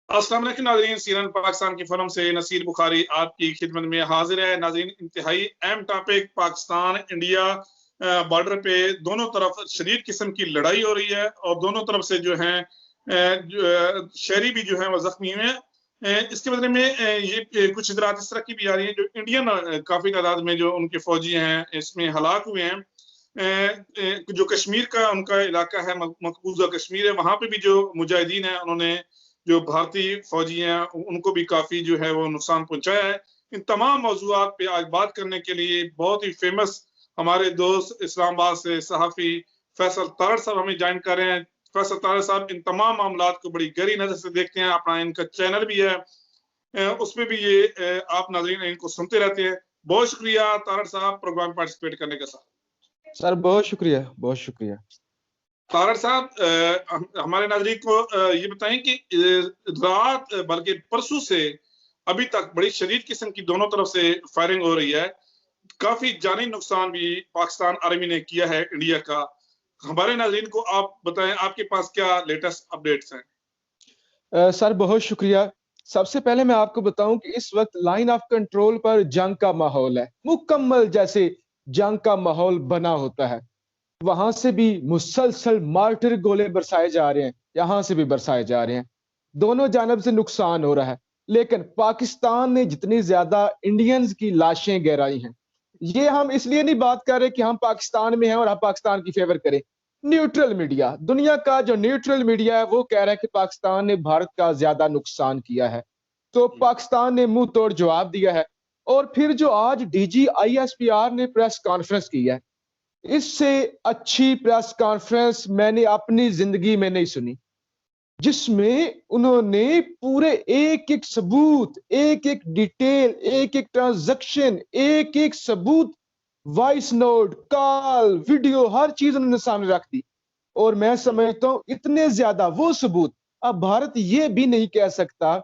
अस्सलाम वालेकुम नाज़रीन, सीरन पाकिस्तान की फर्म से नसीर बुखारी आपकी खिदमत में हाजिर है। नाज़रीन, इंतहाई अहम टॉपिक, पाकिस्तान इंडिया बॉर्डर पे दोनों तरफ शदीद किस्म की लड़ाई हो रही है और दोनों तरफ से जो है शहरी भी जो है वो जख्मी हुए हैं। इसके बदले में ये कुछ इजरात इस तरह की भी आ रही है, जो इंडियन काफी तादाद में जो उनके फौजी हैं इसमें हलाक हुए हैं। जो कश्मीर का उनका इलाका है, मकबूजा कश्मीर है, वहां पे भी जो मुजाहिदीन है उन्होंने जो भारतीय फौजी हैं उनको भी काफी जो है वो नुकसान पहुंचाया है। इन तमाम मौजूआत पे आज बात करने के लिए बहुत ही फेमस हमारे दोस्त इस्लामाबाद से सहाफी फैसल तारड़ साहब हमें ज्वाइन कर रहे हैं। फैसल तारड़ साहब इन तमाम मामलात को बड़ी गहरी नजर से देखते हैं, अपना इनका चैनल भी है, उसमें भी ये आप नाज़रीन इनको सुनते रहते हैं। बहुत शुक्रिया तारड़ साहब प्रोग्राम पार्टिसिपेट करने के साथ। सर बहुत शुक्रिया, बहुत शुक्रिया। तारड़ साहब, हमारे नाज़रीन को ये बताएं कि रात बल्कि परसों से अभी तक बड़ी शदीद किस्म की दोनों तरफ से फायरिंग हो रही है। काफी जानी नुकसान भी पाकिस्तान आर्मी ने किया है इंडिया का। हमारे नाज़रीन को आप बताएं, आपके पास क्या लेटेस्ट अपडेट्स हैं? सर बहुत शुक्रिया। सबसे पहले मैं आपको बताऊं कि इस वक्त लाइन ऑफ कंट्रोल पर जंग का माहौल है, मुकम्मल जैसे जंग का माहौल बना होता है। वहां से भी मुसलसल मार्टर गोले बरसाए जा रहे हैं, यहां से भी बरसाए जा रहे हैं। दोनों जानब से नुकसान हो रहा है, लेकिन पाकिस्तान ने जितनी ज्यादा इंडियंस की लाशें गिराई हैं, ये हम इसलिए नहीं बात कर रहे कि हम पाकिस्तान में हैं और हम पाकिस्तान की फेवर करें। न्यूट्रल मीडिया, दुनिया का जो न्यूट्रल मीडिया है, वो कह रहा है कि पाकिस्तान ने भारत का ज्यादा नुकसान किया है। तो पाकिस्तान ने मुंह तोड़ जवाब दिया है। और फिर जो आज डीजी आईएसपीआर ने प्रेस कॉन्फ्रेंस की है, इससे अच्छी प्रेस कॉन्फ्रेंस मैंने अपनी जिंदगी में नहीं सुनी, जिसमें उन्होंने पूरे एक एक सबूत, एक एक डिटेल, एक एक ट्रांजैक्शन, एक एक सबूत, वॉइस नोट, कॉल, वीडियो, हर चीज उन्होंने सामने रख दी। और मैं समझता हूं इतने ज्यादा वो सबूत, अब भारत ये भी नहीं कह सकता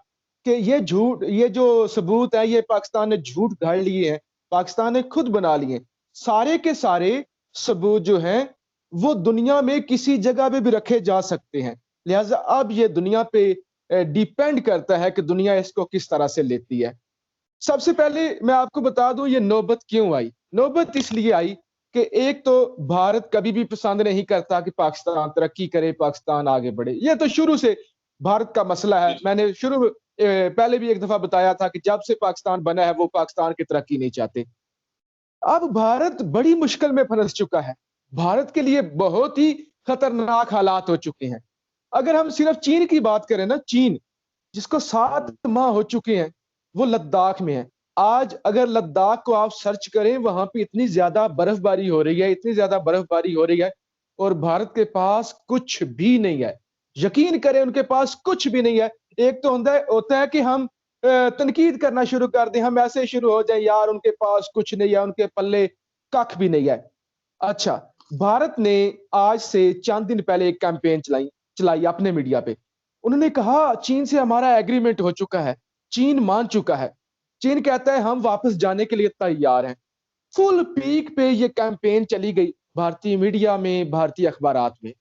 कि ये झूठ, ये जो सबूत है ये पाकिस्तान ने झूठ गाड़ लिए हैं, पाकिस्तान ने खुद बना लिए। सारे के सारे सबूत जो हैं वो दुनिया में किसी जगह पे भी रखे जा सकते हैं। लिहाजा अब ये दुनिया पे डिपेंड करता है कि दुनिया इसको किस तरह से लेती है। सबसे पहले मैं आपको बता दूं ये नौबत क्यों आई। नौबत इसलिए आई कि एक तो भारत कभी भी पसंद नहीं करता कि पाकिस्तान तरक्की करे, पाकिस्तान आगे बढ़े। ये तो शुरू से भारत का मसला है। मैंने पहले भी एक दफा बताया था कि जब से पाकिस्तान बना है वो पाकिस्तान की तरक्की नहीं चाहते। अब भारत बड़ी मुश्किल में फंस चुका है, भारत के लिए बहुत ही खतरनाक हालात हो चुके हैं। अगर हम सिर्फ चीन की बात करें ना, चीन जिसको 7 माह हो चुके हैं, वो लद्दाख में है। आज अगर लद्दाख को आप सर्च करें, वहां पे इतनी ज्यादा बर्फबारी हो रही है, इतनी ज्यादा बर्फबारी हो रही है, और भारत के पास कुछ भी नहीं है। यकीन करें उनके पास कुछ भी नहीं है। एक तो होता है कि हम तनकीद करना शुरू कर दें, हम ऐसे शुरू हो जाए यार उनके पास कुछ नहीं है, उनके पल्ले कख भी नहीं है। अच्छा, भारत ने आज से चंद दिन पहले एक कैंपेन चलाई अपने मीडिया पे। उन्होंने कहा चीन से हमारा एग्रीमेंट हो चुका है, चीन मान चुका है, चीन कहता है हम वापस जाने के लिए तैयार हैं। फुल पीक पे ये कैंपेन चली गई भारतीय मीडिया में, भारतीय अखबारात में।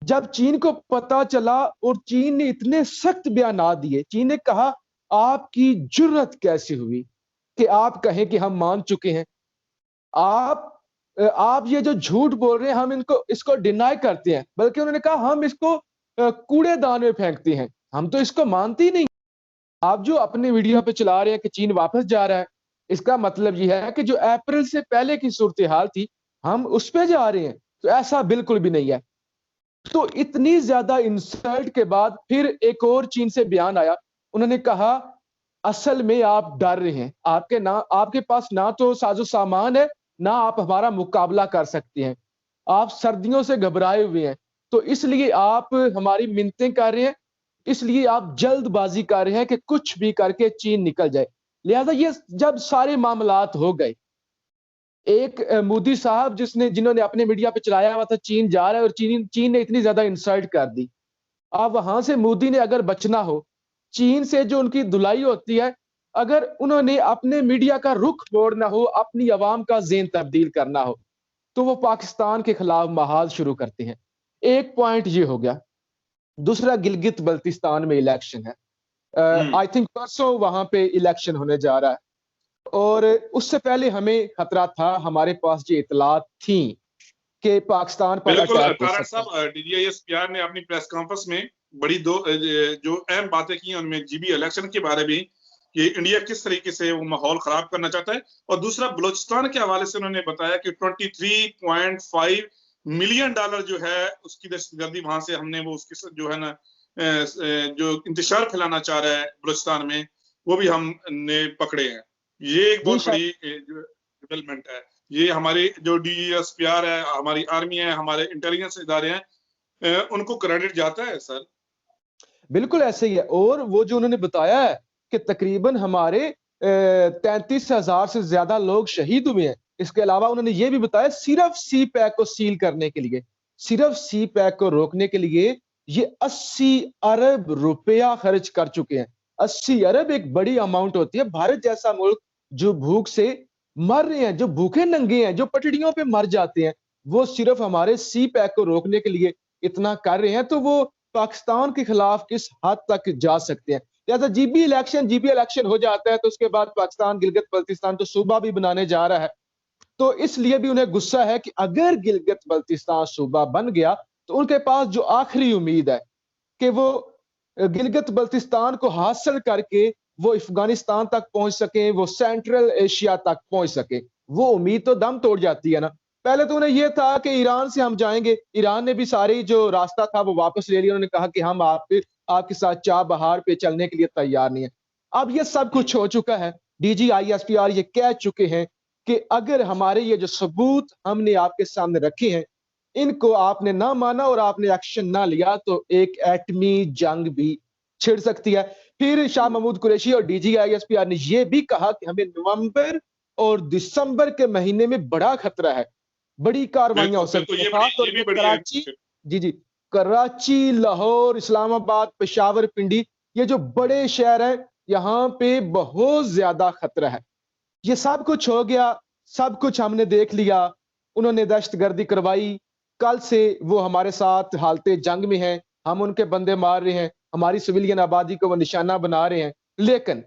जब चीन को पता चला और चीन ने इतने सख्त बयान दिए, चीन ने कहा आपकी जुर्रत कैसी हुई कि आप कहें कि हम मान चुके हैं। आप ये जो झूठ बोल रहे हैं हम इसको डिनाई करते हैं, बल्कि उन्होंने कहा हम इसको कूड़ेदान में फेंकते हैं, हम तो इसको मानते ही नहीं। आप जो अपने वीडियो पे चला रहे हैं कि चीन वापस जा रहा है, इसका मतलब यह है कि जो अप्रैल से पहले की सूरत हाल थी हम उस पे जा रहे हैं। तो ऐसा बिल्कुल भी नहीं है। तो इतनी ज्यादा इंसल्ट के बाद फिर एक और चीन से बयान आया। उन्होंने कहा असल में आप डर रहे हैं, आपके पास ना तो साजो सामान है, ना आप हमारा मुकाबला कर सकते हैं, आप सर्दियों से घबराए हुए हैं, तो इसलिए आप हमारी मिन्नतें कर रहे हैं, इसलिए आप जल्दबाजी कर रहे हैं कि कुछ भी करके चीन निकल जाए। लिहाजा ये जब सारे मामलात हो गए, एक मोदी साहब जिन्होंने अपने मीडिया पे चलाया हुआ था चीन जा रहा है, और चीन ने इतनी ज्यादा इंसल्ट कर दी। अब वहां से मोदी ने अगर बचना हो, चीन से जो उनकी धुलाई होती है, अगर उन्होंने अपने मीडिया का रुख मोड़ना हो, अपनी आवाम का ज़ेन तब्दील करना हो, तो वो पाकिस्तान के खिलाफ महाज शुरू करते हैं। एक पॉइंट ये हो गया। दूसरा, गिलगित बल्तिस्तान में इलेक्शन है। आई थिंक परसों वहां पे इलेक्शन होने जा रहा है और उससे पहले हमें खतरा था, हमारे पास ये इतलात थी कि पाकिस्तान पर बिल्कुल अटैक हो तारड़ सकता है। साहब, DGIS-PR ने अपनी प्रेस कॉन्फ्रेंस में बड़ी दो जो अहम बातें की उनमें GB इलेक्शन के बारे में कि इंडिया किस तरीके से वो माहौल खराब करना चाहता है, और दूसरा बलूचिस्तान के हवाले से उन्होंने बताया कि $23.5 मिलियन जो है उसकी दहशतगर्दी वहां से हमने वो उसकी जो है ना जो इंतशार फैलाना चाह रहा है बलूचिस्तान में, वो भी हमने पकड़े हैं। ये एक बहुत बड़ी डेवलपमेंट है। ये हमारी जो DGIS-PR है, हमारी आर्मी है, हमारे इंटेलिजेंस इदारे हैं, उनको क्रेडिट जाता है सर। बिल्कुल ऐसे ही है। और वो जो उन्होंने बताया है कि तकरीबन हमारे 33,000 से ज्यादा लोग शहीद हुए हैं। इसके अलावा उन्होंने ये भी बताया सिर्फ सी पैक को सील करने के लिए, सिर्फ सी पैक को रोकने के लिए ये 80 अरब रुपया खर्च कर चुके हैं। 80 अरब एक बड़ी अमाउंट होती है। भारत जैसा मुल्क जो भूख से मर रहे हैं, जो भूखे नंगे हैं, जो पटड़ियों पे मर जाते हैं, वो सिर्फ हमारे सी पैक को रोकने के लिए इतना कर रहे हैं, तो वो पाकिस्तान के खिलाफ किस हद तक जा सकते हैं। जैसा जीबी इलेक्शन हो जाता है तो उसके बाद पाकिस्तान गिलगित बल्तिस्तान तो सूबा भी बनाने जा रहा है, तो इसलिए भी उन्हें गुस्सा है कि अगर गिलगित बल्तिस्तान सूबा बन गया तो उनके पास जो आखिरी उम्मीद है कि वो गिलगित बल्तिस्तान को हासिल करके वो अफगानिस्तान तक पहुंच सके, वो सेंट्रल एशिया तक पहुंच सके, वो उम्मीद तो दम तोड़ जाती है ना। पहले तो उन्हें यह था कि ईरान से हम जाएंगे, ईरान ने भी सारी जो रास्ता था वो वापस ले लिया। उन्होंने कहा कि हम आपके साथ चाह बहार पे चलने के लिए तैयार नहीं है। अब ये सब कुछ हो चुका है। DGIS-PR ये कह चुके हैं कि अगर हमारे ये जो सबूत हमने आपके सामने रखे हैं इनको आपने ना माना और आपने एक्शन ना लिया तो एक एटमी जंग भी छिड़ सकती है। फिर शाह महमूद कुरैशी और DGIS-PR ने यह भी कहा कि हमें नवंबर और दिसंबर के महीने में बड़ा खतरा है, बड़ी कार्रवाइयां हो सकती हैं, खासतौर पर कराची, जी, कराची, लाहौर, इस्लामाबाद, पेशावर, पिंडी, ये जो बड़े शहर हैं यहाँ पे बहुत ज्यादा खतरा है। ये सब कुछ हो गया, सब कुछ हमने देख लिया। उन्होंने दहशतगर्दी करवाई, कल से वो हमारे साथ हालते जंग में हैं, हम उनके बंदे मार रहे हैं, हमारी सिविलियन आबादी को वो निशाना बना रहे हैं। लेकिन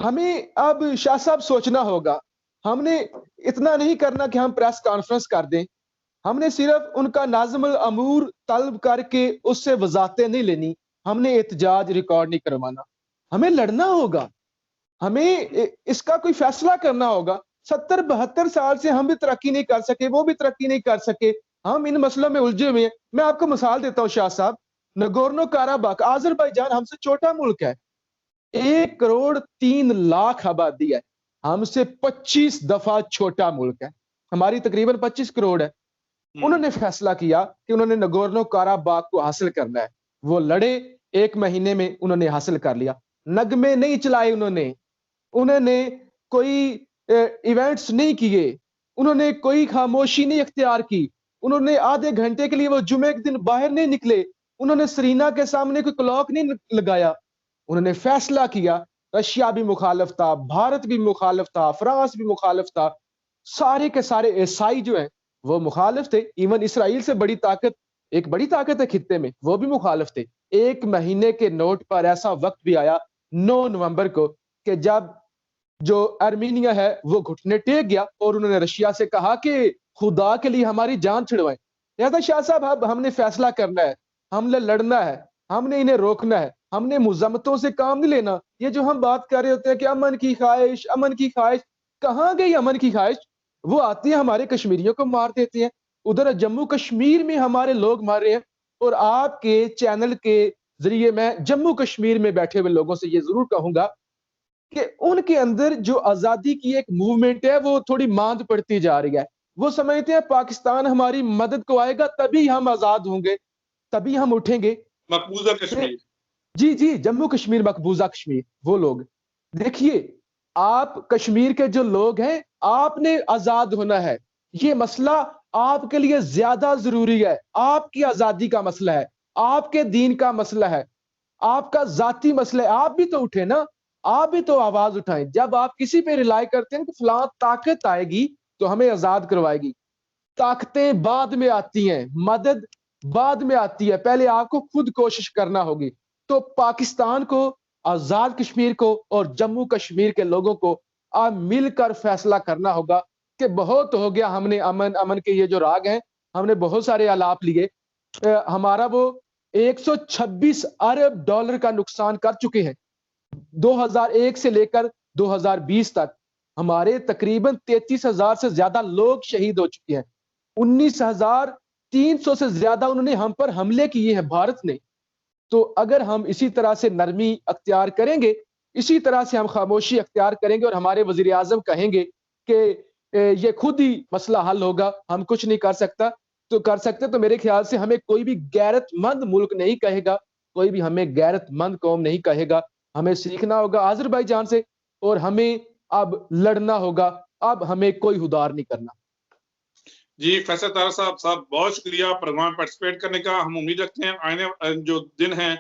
हमें अब शाह साहब सोचना होगा, हमने इतना नहीं करना कि हम प्रेस कॉन्फ्रेंस कर दें, हमने सिर्फ उनका नाज़िमुल अमूर तलब करके उससे वजाहतें नहीं लेनी, हमने एहतजाज रिकॉर्ड नहीं करवाना, हमें लड़ना होगा, हमें इसका कोई फैसला करना होगा। 70-72 साल से हम भी तरक्की नहीं कर सके, वो भी तरक्की नहीं कर सके, हम इन मसलों में उलझे हुए हैं। मैं आपको मिसाल देता हूँ शाह साहब, नगोर्नो काराबाख, आज़रबाईजान हमसे छोटा मुल्क है, 1,03,00,000 आबादी है, हमसे 25 दफा छोटा मुल्क है, हमारी तकरीबन 25 करोड़ है। उन्होंने फैसला किया कि उन्होंने नगोर्नो काराबाख को हासिल करना है, वो लड़े, 1 महीने में उन्होंने हासिल कर लिया। नगमे नहीं चलाए उन्होंने कोई इवेंट्स नहीं किए, उन्होंने कोई खामोशी नहीं इख्तियार की, उन्होंने आधे घंटे के लिए वो जुमे के दिन बाहर नहीं निकले, उन्होंने सरीना के सामने कोई क्लॉक नहीं लगाया, उन्होंने फैसला किया। रशिया भी मुखालिफ था, भारत भी मुखालिफ था, फ्रांस भी मुखालिफ था, सारे के सारे ईसाई जो है वो मुखालिफ थे। इवन इसराइल से बड़ी ताकत, एक बड़ी ताकत है खित्ते में, वो भी मुखालिफ थे। 1 महीने के नोट पर ऐसा वक्त भी आया 9 नवंबर को कि जब जो आर्मीनिया है वो घुटने टेक गया और उन्होंने रशिया से कहा कि खुदा के लिए हमारी जान छिड़वाएं। लिहाजा शाह साहब अब हमने फैसला करना है, हमने लड़ना है, हमने इन्हें रोकना है, हमने मुजम्मतों से काम नहीं लेना। ये जो हम बात कर रहे होते हैं कि अमन की ख्वाहिश, अमन की ख्वाहिश, कहाँ गई अमन की ख्वाहिश? वो आती है हमारे कश्मीरियों को मार देती है, उधर जम्मू कश्मीर में हमारे लोग मार रहे हैं। और आपके चैनल के जरिए मैं जम्मू कश्मीर में बैठे हुए लोगों से ये जरूर कहूंगा कि उनके अंदर जो आजादी की एक मूवमेंट है वो थोड़ी मांद पड़ती जा रही है। वो समझते हैं पाकिस्तान हमारी मदद को आएगा तभी हम आजाद होंगे, तभी हम उठेंगे। मकबूजा कश्मीर, जी, जम्मू कश्मीर, मकबूजा कश्मीर, वो लोग। देखिए, आप कश्मीर के जो लोग हैं, आपने आजाद होना है, ये मसला आपके लिए ज्यादा जरूरी है, आपकी आजादी का मसला है, आपके दीन का मसला है, आपका जाती मसला है। आप भी तो उठे ना, आप भी तो आवाज उठाएं। जब आप किसी पे रिलाई करते हैं कि फलां ताकत आएगी तो हमें आजाद करवाएगी, ताकतें बाद में आती हैं, मदद बाद में आती है, पहले आपको खुद कोशिश करना होगी। تو پاکستان کو, آزاد کشمیر کو اور جموں کشمیر کے لوگوں کو اب مل کر فیصلہ کرنا ہوگا کہ بہت ہو گیا, ہم نے امن کے یہ جو راگ ہیں, ہم نے بہت سارے آلاپ لیے, ہمارا وہ 126 ارب ڈالر کا نقصان کر چکے ہیں 2001 سے لے کر 2020 تک. ہمارے تقریباً 33,000 سے زیادہ لوگ شہید ہو چکے ہیں, 19,300 سے زیادہ انہوں نے ہم پر حملے کیے ہیں بھارت نے. تو اگر ہم اسی طرح سے نرمی اختیار کریں گے, اسی طرح سے ہم خاموشی اختیار کریں گے اور ہمارے وزیر اعظم کہیں گے کہ یہ خود ہی مسئلہ حل ہوگا, ہم کچھ نہیں کر سکتے, تو میرے خیال سے ہمیں کوئی بھی غیرت مند ملک نہیں کہے گا, کوئی بھی ہمیں غیرت مند قوم نہیں کہے گا. ہمیں سیکھنا ہوگا آذربائیجان سے, اور ہمیں اب لڑنا ہوگا, اب ہمیں کوئی ہدار نہیں کرنا. جی فیصل طاہر صاحب بہت شکریہ پروگرام پارٹیسپیٹ کرنے کا. ہم امید رکھتے ہیں آئندہ جو دن ہیں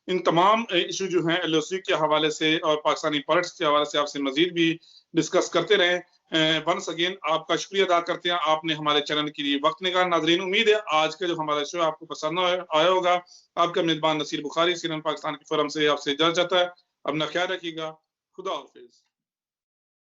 ان تمام ایشو جو ہیں LOC کے حوالے سے اور پاکستانی پالیٹکس کے حوالے سے آپ سے مزید بھی ڈسکس کرتے رہیں. ونس اگین آپ کا شکریہ ادا کرتے ہیں, آپ نے ہمارے چینل کے لیے وقت نکالا. ناظرین امید ہے آج کا جو ہمارا شو آپ کو پسند آیا ہوگا. آپ کا میزبان نصیر بخاری CNN پاکستان کے فورم سے آپ سے اجازت چاہتا ہے. اپنا خیال رکھیے گا. خدا حافظ.